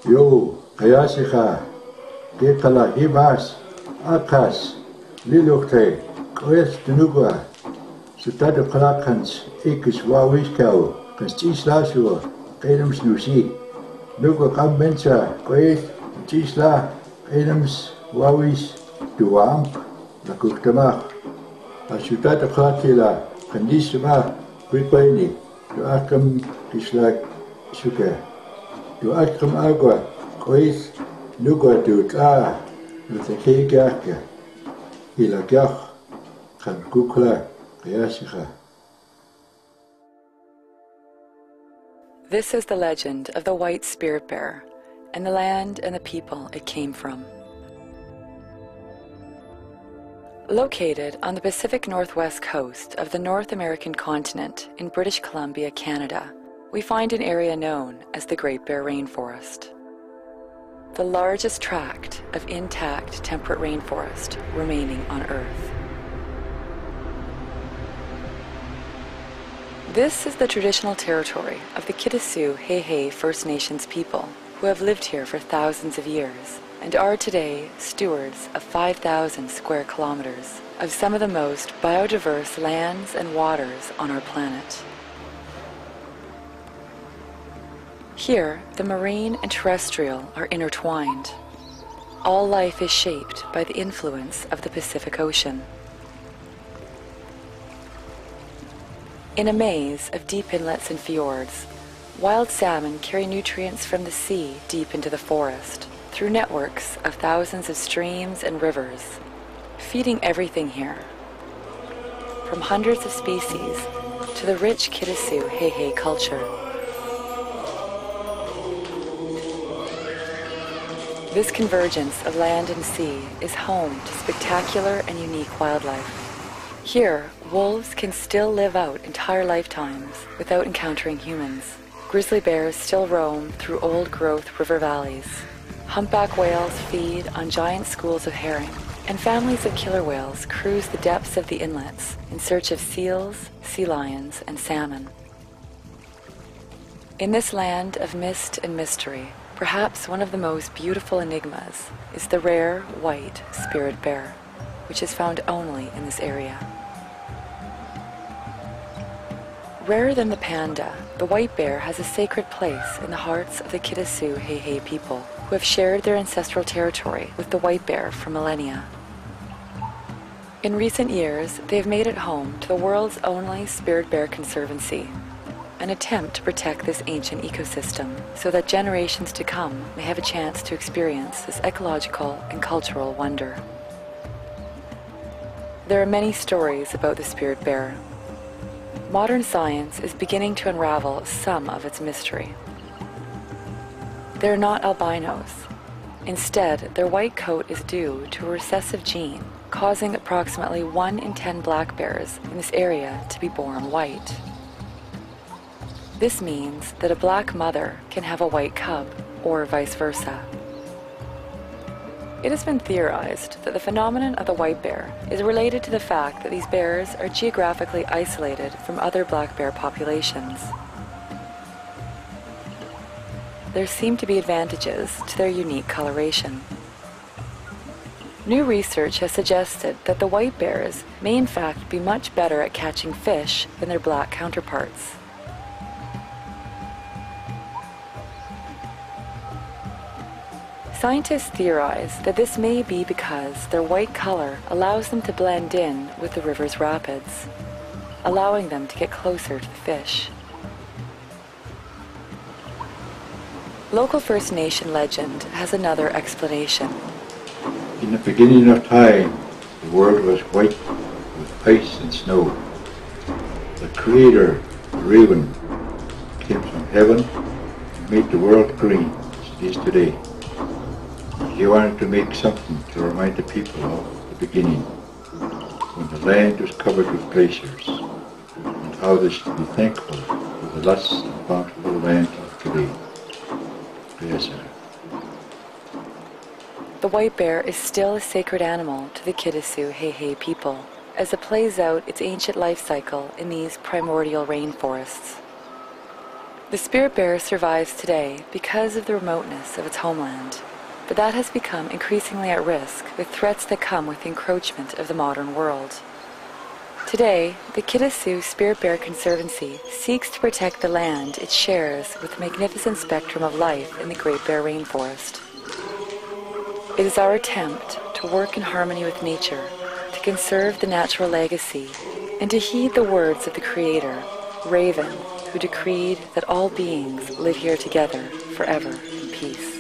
Yo, Xai'xais Gekala Himas, Akas, Liluchte, Quest Nuga, Sutado Kalakans, Ikis Wawiskau, Kastislasua, Adams Nusi, Nuga Kambensa, Quest, Tisla, Adams Wawis, Duamp, La Kuktamach, Asutado Klatila, Kandisima, Quiquani, to Akam Kisla Suka, to Akam Agua, Quest, Nuga to Tla, with the Kegaka, Ilagach, Kan Kukla, Xai'xais. This is the legend of the white spirit bear and the land and the people it came from. Located on the Pacific Northwest coast of the North American continent in British Columbia, Canada, we find an area known as the Great Bear Rainforest, the largest tract of intact temperate rainforest remaining on Earth. This is the traditional territory of the Kitasoo Xai'xais First Nations people who have lived here for thousands of years and are today stewards of 5,000 square kilometers of some of the most biodiverse lands and waters on our planet. Here, the marine and terrestrial are intertwined. All life is shaped by the influence of the Pacific Ocean. In a maze of deep inlets and fjords, wild salmon carry nutrients from the sea deep into the forest, through networks of thousands of streams and rivers, feeding everything here, from hundreds of species to the rich Kitasoo Xai'xais culture. This convergence of land and sea is home to spectacular and unique wildlife. Here, wolves can still live out entire lifetimes without encountering humans. Grizzly bears still roam through old-growth river valleys. Humpback whales feed on giant schools of herring, and families of killer whales cruise the depths of the inlets in search of seals, sea lions, and salmon. In this land of mist and mystery, perhaps one of the most beautiful enigmas is the rare white spirit bear, which is found only in this area. Rarer than the panda, the white bear has a sacred place in the hearts of the Kitasoo Xai'xais people, who have shared their ancestral territory with the white bear for millennia. In recent years, they have made it home to the world's only Spirit Bear Conservancy, an attempt to protect this ancient ecosystem so that generations to come may have a chance to experience this ecological and cultural wonder. There are many stories about the spirit bear. Modern science is beginning to unravel some of its mystery. They're not albinos. Instead, their white coat is due to a recessive gene, causing approximately 1 in 10 black bears in this area to be born white. This means that a black mother can have a white cub, or vice versa. It has been theorized that the phenomenon of the white bear is related to the fact that these bears are geographically isolated from other black bear populations. There seem to be advantages to their unique coloration. New research has suggested that the white bears may in fact be much better at catching fish than their black counterparts. Scientists theorize that this may be because their white color allows them to blend in with the river's rapids, allowing them to get closer to the fish. Local First Nation legend has another explanation. In the beginning of time, the world was white with ice and snow. The Creator, the Raven, came from heaven and made the world green as it is today. He wanted to make something to remind the people of the beginning, when the land was covered with glaciers, and how they should be thankful for the lush and bountiful land of today. Xai'xais. The white bear is still a sacred animal to the Kitasoo Xai'xais people, as it plays out its ancient life cycle in these primordial rainforests. The spirit bear survives today because of the remoteness of its homeland, but that has become increasingly at risk with threats that come with the encroachment of the modern world. Today, the Kitasoo Spirit Bear Conservancy seeks to protect the land it shares with the magnificent spectrum of life in the Great Bear Rainforest. It is our attempt to work in harmony with nature, to conserve the natural legacy, and to heed the words of the Creator, Raven, who decreed that all beings live here together forever in peace.